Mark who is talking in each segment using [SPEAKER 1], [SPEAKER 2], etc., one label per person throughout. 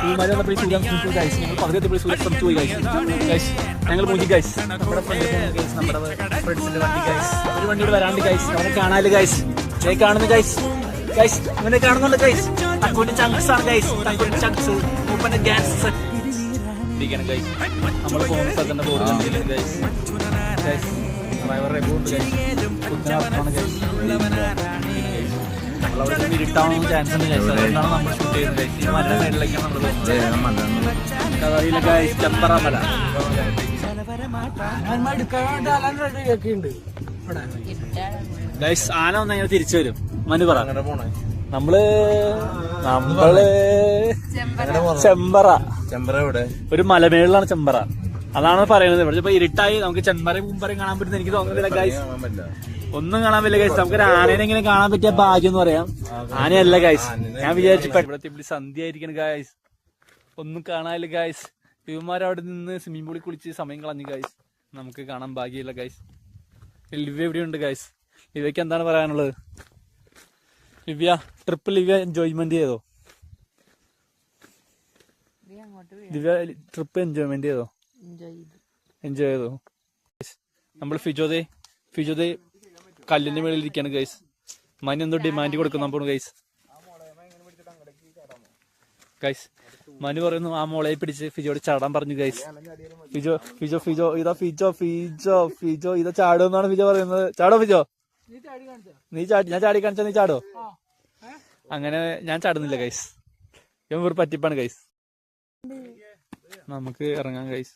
[SPEAKER 1] ഇവന്മാർ വന്നപ്പോൾ സൂര്യൻ ശ്രമിച്ചു ഗൈസ്. ഞങ്ങൾ പകുതി സൂര്യൻ ശ്രമിച്ചു പോയി ഗൈസ്. ഗൈസ് ഞങ്ങൾ മൂഞ്ചി ഗൈസ്. നമ്മുടെ ഫ്രണ്ട്സിന്റെ വണ്ടി ഗൈസ്. ഒരു വണ്ടിയോട് വരാണ്ട് ഗൈസ്. അവനെ കാണാല് ഗൈസ്. കാണുന്നു ഗൈസ്. ഗൈസ് അവനെ കാണുന്നുണ്ട് ഗൈസ്. തക്കൂന്റെ ചങ്ക്സ് ആണ് ഗൈസ്. തക്കൂന്റെ ചങ്ക്സ് മൂപ്പന്റെ ഗ്യാസ് ഇരിക്കണം ഗൈസ്. നമ്മള് പോകുന്ന സ്ഥലത്തിന്റെ ബോർഡ് കണ്ടില്ല ഗൈസ്. ഗൈസ് ഡ്രൈവറുടെ ബോർഡ് ഗൈസ്. കുറ്റനാണ് ഗൈസ്. നമ്മളവിടെ ഇരുട്ടാവാൻ ചാൻസ് ഉണ്ട് ഗൈസ്. അതുകൊണ്ടാണ് നമ്മൾ ഷൂട്ട് ചെയ്യുന്നത് ഗൈസ്. ഈ മല മേളിലേക്കാണ് നമ്മൾ അറിയില്ല ഗൈസ്. ചെമ്പറ മല ഗൈസ്. ആന വന്ന് ഞങ്ങൾ തിരിച്ചു വരും. മനു പറ. നമ്മള് ചെമ്പറ ഇവിടെ ഒരു മലമേളിലാണ് ചെമ്പറ. അതാണ് പറയുന്നത്. ഇവിടെ ഇപ്പൊ ഇരുട്ടായി നമുക്ക് ചെമ്പറയും മുമ്പറയും കാണാൻ പറ്റുന്ന എനിക്ക് തോന്നുന്നില്ല ഗൈസ്. ഒന്നും കാണാൻ പറ്റില്ല ഗൈസ്. നമുക്കൊരു ആനേനെ ഇങ്ങനെ കാണാൻ പറ്റിയ ഭാഗ്യം എന്ന് പറയാം. ആനയല്ല ഗൈസ്. ഞാൻ വിചാരിച്ചു ഇവിടത്തെ ഇവിടെ സന്ധ്യ ആയിരിക്കണം ഗൈസ്. ഒന്നും കാണാനില്ല ഗൈസ്. ഇവന്മാരവിടെ നിന്ന് സ്വിമ്മിംഗ് പൂളിൽ കുളിച്ച് സമയം കളഞ്ഞു ഗൈസ്. നമുക്ക് കാണാൻ ഭാഗ്യമില്ല ഗൈസ്. ലിവ്യ എവിടെയുണ്ട് ഗൈസ്? ലിവ്യക്ക് എന്താണ് പറയാനുള്ളത്? ലിവ്യ ലിവ്യ എൻജോയ്മെന്റ് ചെയ്തോ? ദിവ്യ ട്രിപ്പ് എൻജോയ്മെന്റ് ചെയ്തോ? എൻജോയ് ചെയ്തോ? നമ്മൾ ഫിജോദേ കല്ലിന്റെ മേളിൽ ഇരിക്കാണ് ഗൈസ്. മനു എന്തോ ഡിമാൻഡ് കൊടുക്കുന്ന പോണു ഗൈസ്. ഗൈസ് മനു പറയുന്നു ആ മോളെ പിടിച്ച് ഫിജോട് ചാടാൻ പറഞ്ഞു ഗൈസ്. ഫിജോ ഇതാ ചാടുമെന്നാണ് ഫിജോ പറയുന്നത്. ചാടോ ഫിജോ? ഞാൻ ചാടി കാണിച്ചാ നീ ചാടോ? അങ്ങനെ ഞാൻ ചാടുന്നില്ല ഗൈസ്. ഇവൻ വെറും പറ്റിപ്പാണ് ഗൈസ്. നമുക്ക് ഇറങ്ങാം ഗൈസ്.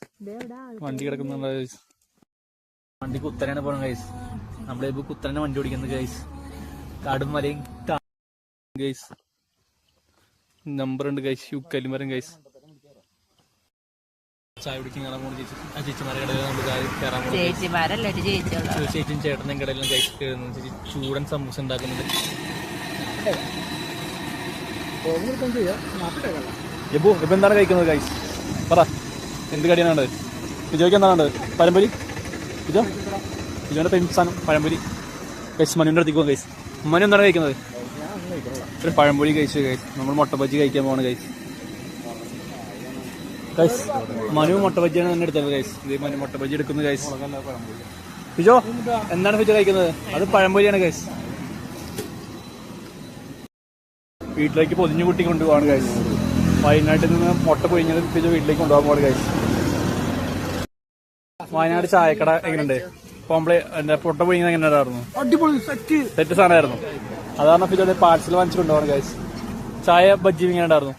[SPEAKER 1] വണ്ടി കിടക്കുന്നുണ്ട് ഗൈസ്. വണ്ടി കുത്തനെയാണ് പോണം ഗൈസ്. നമ്മളിപ്പോ കുത്തനെ വണ്ടി ഓടിക്കുന്നത് ഗൈസ്. കാടും മലയും ഗൈസ്. നമ്പർ ഉണ്ട് ഗൈസ്. കല്ലുമരം ഗൈസ്. ചായ കുടിക്കാൻ കയറാൻ പോണ ചേച്ചിമാരെ കടയിൽ നമ്മൾ കയറാൻ പോകും. ചേച്ചിയും ചേട്ടനും കടയിലും ഗൈസ് കയറുന്നു. ചേച്ചി ചൂടൻ സമൂസ ഉണ്ടാക്കുന്നുണ്ട്. ഇപ്പൊ എന്താണ് കഴിക്കുന്നത് ഗൈസ്? പറ, എന്ത് കടിയാണ്? ഫിജോയ്ക്ക് എന്താണ് പഴംപൊരി? ഫിജോന്റെ പെൻസാനം പഴംപൊരി ഗൈസ്. മനുവിന്റെ അടുത്തേക്ക് പോകും ഗൈസ്. മനു എന്താണ് കഴിക്കുന്നത്? ഒരു പഴംപൊരി കഴിച്ചു ഗൈസ്. നമ്മൾ മുട്ട ബജ്ജി കഴിക്കാൻ പോവാണ് ഗൈസ്. ഗൈസ് മനു മുട്ട ബജ്ജിയാണ് തന്നെ എടുത്തത് ഗൈസ്. ഇത് മനു മുട്ട ബജ്ജി എടുക്കുന്നു ഗൈസ്. ഫിജോ എന്താണ് ഫിജോ കഴിക്കുന്നത്? അത് പഴംപൊരിയാണ് ഗൈസ്. വീട്ടിലേക്ക് പൊതിഞ്ഞു കൂട്ടി കൊണ്ടുപോവാണ് ഗൈസ്. വയനാട്ടിൽ നിന്ന് മുട്ട പൊഴിഞ്ഞത് ഫിജോ വീട്ടിലേക്ക് കൊണ്ടുപോകാൻ പോവാണ് ഗൈസ്. വയനാട് ചായക്കട എങ്ങനെയുണ്ട്? കോംപ്ലേ എന്റെ പൊട്ട പൊഴിഞ്ഞത് എങ്ങനെ ഉണ്ടായിരുന്നു? അടിപൊളി സെറ്റ് സാധനമായിരുന്നു. അതാണ് ഫിജോ പാർസൽ വാങ്ങിച്ചു കൊണ്ടുപോകാണ് ഗൈസ്. ചായ ബജ്ജി എങ്ങനെ ഉണ്ടായിരുന്നു?